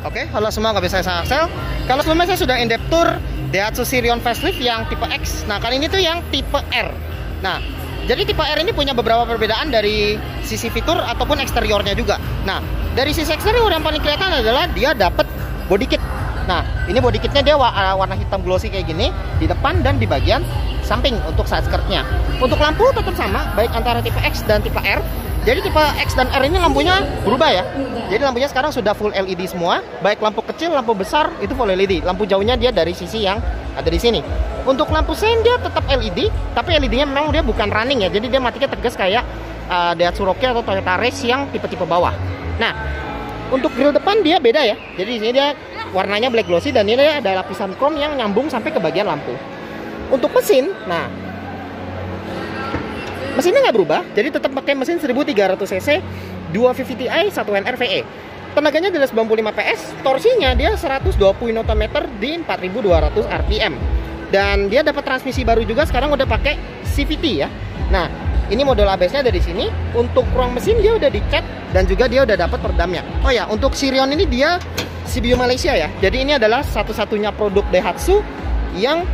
Oke, halo semua, nggak bisa saya Axel. Kalau sebelumnya saya sudah in-depth tour Daihatsu Sirion facelift yang tipe X. Nah, kali ini tuh yang tipe R. Nah, jadi tipe R ini punya beberapa perbedaan dari sisi fitur ataupun eksteriornya juga. Nah, dari sisi eksterior yang paling kelihatan adalah dia dapat body kit. Nah, ini body kitnya dia warna hitam glossy kayak gini di depan dan di bagian samping untuk side skirtnya. Untuk lampu tetap sama, baik antara tipe X dan tipe R. Jadi tipe X dan R ini lampunya berubah ya. Jadi lampunya sekarang sudah full LED semua, baik lampu kecil, lampu besar itu full LED. Lampu jauhnya dia dari sisi yang ada di sini. Untuk lampu sein dia tetap LED, tapi LED-nya memang dia bukan running ya. Jadi dia matinya tegas kayak Daihatsu Rocky atau Toyota Race yang tipe-tipe bawah. Nah, untuk grill depan dia beda ya. Jadi di sini dia warnanya black glossy dan ini ada lapisan chrome yang nyambung sampai ke bagian lampu. Untuk mesin, nah mesinnya nggak berubah, jadi tetap pakai mesin 1300 cc 250 Ti 1NR VE. Tenaganya adalah 95 PS, torsinya dia 120 Nm di 4200 rpm. Dan dia dapat transmisi baru juga, sekarang udah pakai CVT ya. Nah, ini model ABS-nya ada di sini. Untuk ruang mesin dia udah dicat dan juga dia udah dapat peredamnya. Oh ya, untuk Sirion ini dia CBU Malaysia ya. Jadi ini adalah satu-satunya produk Daihatsu yang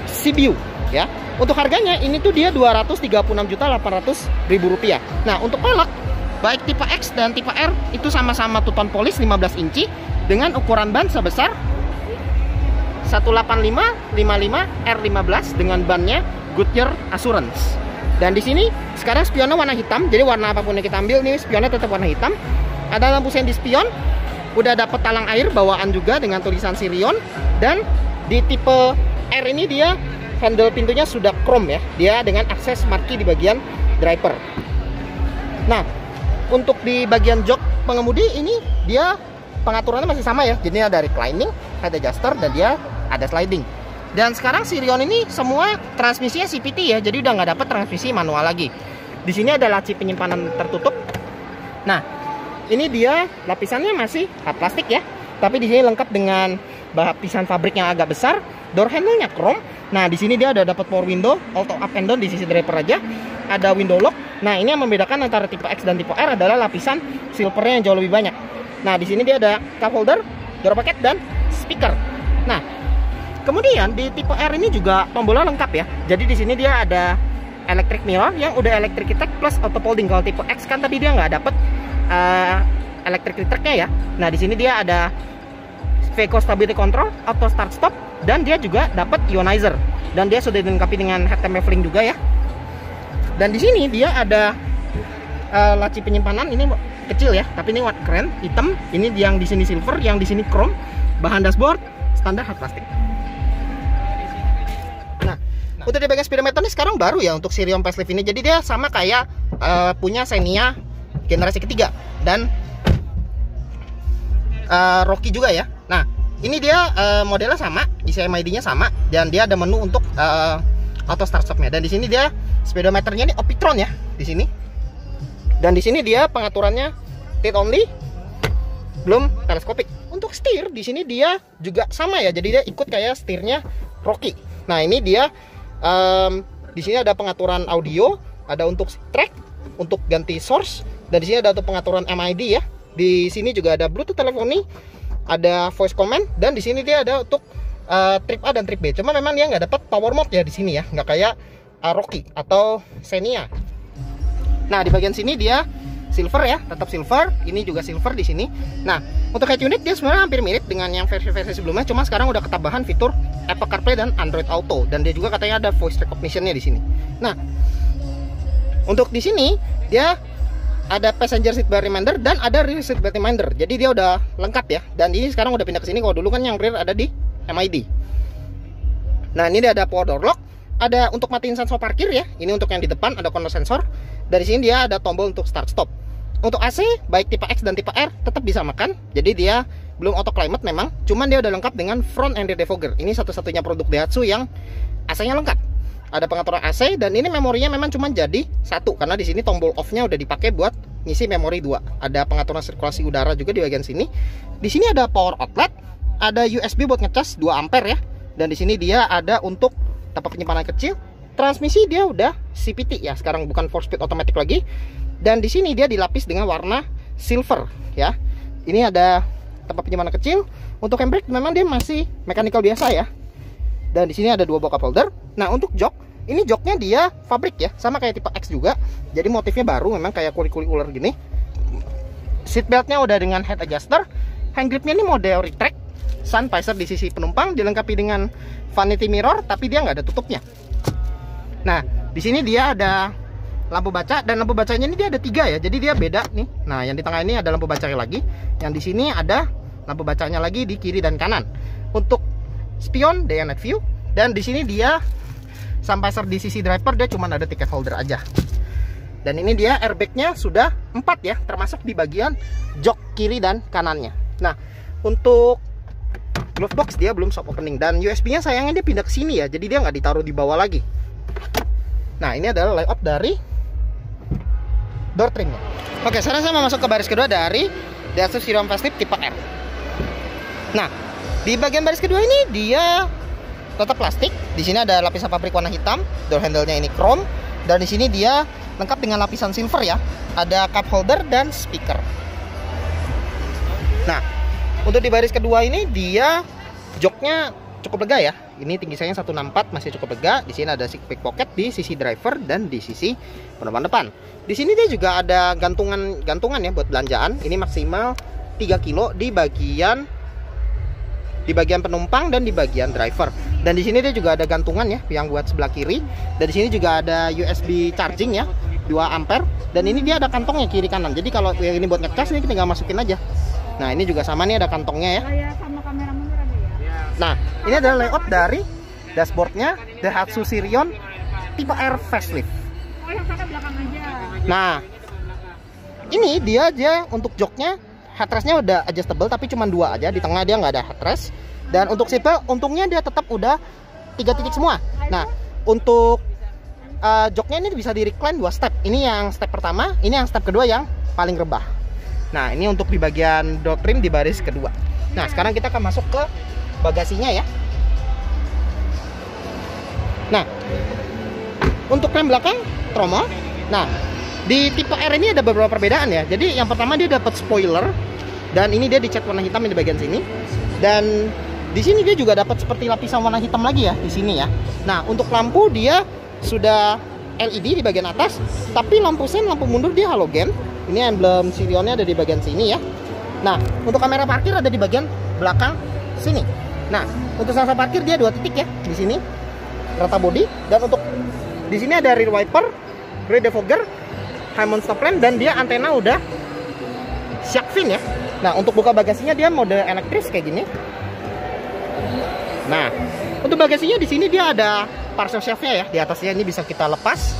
CBU ya. Untuk harganya ini tuh dia Rp236.800.000. Nah, untuk velg baik tipe X dan tipe R itu sama-sama two tone polish 15 inci dengan ukuran ban sebesar 185/55 R15 dengan bannya Goodyear Assurance. Dan di sini sekarang spionnya warna hitam, jadi warna apapun yang kita ambil nih spionnya tetap warna hitam. Ada lampu sein di spion, udah dapat talang air bawaan juga dengan tulisan Sirion. Dan di tipe R ini dia handle pintunya sudah chrome ya, dia dengan akses marquee di bagian driver. Nah, untuk di bagian jok pengemudi ini dia pengaturannya masih sama ya. Jadi ada reclining, head adjuster, dan dia ada sliding. Dan sekarang Sirion ini semua transmisinya CVT ya, jadi udah nggak dapat transmisi manual lagi. Di sini ada laci penyimpanan tertutup. Nah, ini dia lapisannya masih plastik ya, tapi di sini lengkap dengan lapisan fabrik yang agak besar. Door handle-nya chrome. Nah, di sini dia ada dapat power window, auto up and down di sisi driver aja. Ada window lock. Nah, ini yang membedakan antara tipe X dan tipe R adalah lapisan silvernya yang jauh lebih banyak. Nah, di sini dia ada cup holder, door pocket, dan speaker. Nah, kemudian di tipe R ini juga tombolnya lengkap ya. Jadi di sini dia ada electric mirror yang udah electric keytag plus auto folding. Kalau tipe X kan tadi dia nggak dapet electric keytagnya ya. Nah, di sini dia ada vehicle stability control, auto start stop, dan dia juga dapat ionizer. Dan dia sudah dilengkapi dengan head lamp leveling juga ya. Dan di sini dia ada laci penyimpanan, ini kecil ya, tapi ini warna keren, hitam. Ini yang di sini silver, yang di sini chrome. Bahan dashboard standar hard plastik. Nah, untuk di bagian speedometer ini sekarang baru ya untuk Sirion facelift ini. Jadi dia sama kayak punya Xenia generasi ketiga dan Rocky juga ya. Nah, ini dia modelnya sama, isi MID-nya sama, dan dia ada menu untuk auto start stop-nya. Dan di sini dia speedometernya ini Optron ya di sini. Dan di sini dia pengaturannya tilt only, belum teleskopik. Untuk setir di sini dia juga sama ya. Jadi dia ikut kayak setirnya Rocky. Nah, ini dia di sini ada pengaturan audio, ada untuk track, untuk ganti source, dan di sini ada untuk pengaturan MID ya. Di sini juga ada Bluetooth teleponi, ada voice command, dan di sini dia ada untuk trip A dan trip B. Cuma memang dia nggak dapat power mode ya di sini ya, nggak kayak Rocky atau Xenia. Nah, di bagian sini dia silver ya, tetap silver. Ini juga silver di sini. Nah, untuk head unit dia sebenarnya hampir mirip dengan yang versi-versi sebelumnya, cuma sekarang udah ketambahan fitur Apple CarPlay dan Android Auto, dan dia juga katanya ada voice recognition-nya di sini. Nah, untuk di sini dia ada passenger seat belt reminder dan ada rear seat belt reminder. Jadi dia udah lengkap ya. Dan ini sekarang udah pindah ke sini. Kalau dulu kan yang rear ada di MID. Nah, ini dia ada power door lock, ada untuk matiin sensor parkir ya. Ini untuk yang di depan ada corner sensor. Dari sini dia ada tombol untuk start stop. Untuk AC baik tipe X dan tipe R tetap bisa makan. Jadi dia belum auto climate memang, cuman dia udah lengkap dengan front and rear defogger. Ini satu-satunya produk Daihatsu yang AC-nya lengkap. Ada pengaturan AC, dan ini memorinya memang cuma jadi satu karena di sini tombol off-nya udah dipakai buat ngisi memori 2. Ada pengaturan sirkulasi udara juga di bagian sini. Di sini ada power outlet, ada USB buat ngecas 2 ampere ya. Dan di sini dia ada untuk tempat penyimpanan kecil. Transmisi dia udah CVT ya, sekarang bukan 4-speed automatic lagi. Dan di sini dia dilapis dengan warna silver ya. Ini ada tempat penyimpanan kecil. Untuk handbrake memang dia masih mechanical biasa ya. Dan di sini ada 2 buah cup holder. Nah, untuk jok, ini joknya dia fabrik ya, sama kayak tipe X juga. Jadi motifnya baru, memang kayak kuli-kuli ular gini. Seat beltnya udah dengan head adjuster. Hand gripnya ini model retract. Sun visor di sisi penumpang, dilengkapi dengan vanity mirror, tapi dia nggak ada tutupnya. Nah, di sini dia ada lampu baca, dan lampu bacanya ini dia ada 3 ya, jadi dia beda nih. Nah, yang di tengah ini ada lampu bacanya lagi, yang di sini ada lampu bacanya lagi di kiri dan kanan. Untuk spion, day and night view, dan di sini dia sun visor di sisi driver, dia cuma ada ticket holder aja. Dan ini dia airbagnya sudah 4 ya, termasuk di bagian jok kiri dan kanannya. Nah, untuk glove box dia belum soft opening, dan USB-nya sayangnya dia pindah ke sini ya, jadi dia nggak ditaruh di bawah lagi. Nah, ini adalah layout dari door trimnya. Oke, sekarang saya mau masuk ke baris kedua dari Daihatsu Sirion Facelift tipe R. Nah, di bagian baris kedua ini dia tetap plastik. Di sini ada lapisan pabrik warna hitam, door handle-nya ini chrome, dan di sini dia lengkap dengan lapisan silver ya. Ada cup holder dan speaker. Nah, untuk di baris kedua ini dia joknya cukup lega ya. Ini tinggi saya 164, masih cukup lega. Di sini ada pick pocket di sisi driver dan di sisi penumpang depan. Di sini dia juga ada gantungan ya buat belanjaan. Ini maksimal 3 kilo di bagian penumpang dan di bagian driver. Dan di sini dia juga ada gantungan ya yang buat sebelah kiri. Dan di sini juga ada USB charging ya, 2 ampere. Dan ini dia ada kantongnya kiri kanan. Jadi kalau yang ini buat ngecas, ini kita tinggal masukin aja. Nah, ini juga sama nih, ada kantongnya ya. Sama kamera mundur ada ya. Nah, ini adalah layout dari dashboardnya Daihatsu Sirion tipe R Facelift. Oh, yang sana belakang aja. Nah, ini dia aja untuk joknya, headrestnya udah adjustable tapi cuma 2 aja. Di tengah dia nggak ada headrest. Dan untuk seat belt, untungnya dia tetap udah 3 titik semua. Nah, untuk joknya ini bisa di recline 2 step. Ini yang step pertama, ini yang step kedua yang paling rebah. Nah, ini untuk di bagian door trim di baris kedua. Nah, sekarang kita akan masuk ke bagasinya ya. Nah, untuk rem belakang tromol. Nah, di tipe R ini ada beberapa perbedaan ya. Jadi yang pertama dia dapat spoiler, dan ini dia dicat warna hitam di bagian sini. Dan di sini dia juga dapat seperti lapisan warna hitam lagi ya di sini ya. Nah, untuk lampu dia sudah LED di bagian atas, tapi lampu sen, lampu mundur dia halogen. Ini emblem Sirionnya ada di bagian sini ya. Nah, untuk kamera parkir ada di bagian belakang sini. Nah, untuk sensor parkir dia 2 titik ya di sini, rata body. Dan untuk di sini ada rear wiper, rear defogger, high mount stop lamp, dan dia antena udah shark fin ya. Nah, untuk buka bagasinya dia mode elektris kayak gini. Nah, untuk bagasinya di sini dia ada parcel shelf-nya ya. Di atasnya ini bisa kita lepas.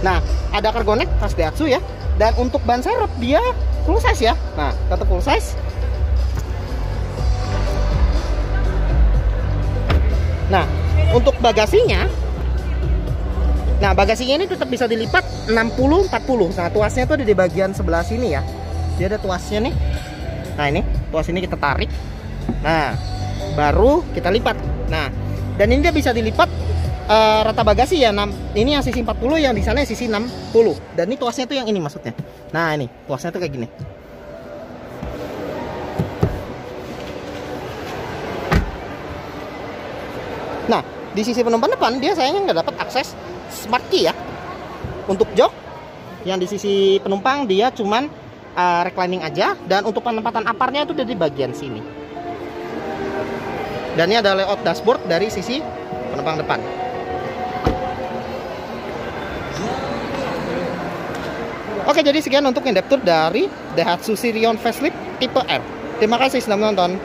Nah, ada cargo net khas Daihatsu ya. Dan untuk ban serep dia full size ya. Nah, tetap full size. Nah, untuk bagasinya, ini tetap bisa dilipat 60-40. Nah, tuasnya tuh ada di bagian sebelah sini ya. Dia ada tuasnya nih. Nah, ini tuas ini kita tarik. Nah, baru kita lipat. Nah, dan ini dia bisa dilipat rata bagasi ya. Ini yang sisi 40, yang di sana sisi 60. Dan ini tuasnya tuh yang ini maksudnya. Nah, ini tuasnya tuh kayak gini. Nah, di sisi penumpang depan dia sayangnya nggak dapat akses smart key ya. Untuk jok yang di sisi penumpang dia cuman reclining aja. Dan untuk penempatan aparnya itu di bagian sini. Dan ini ada layout dashboard dari sisi penumpang depan. Oke, jadi sekian untuk in-depth tour dari Daihatsu Sirion Facelift tipe R. Terima kasih sudah menonton.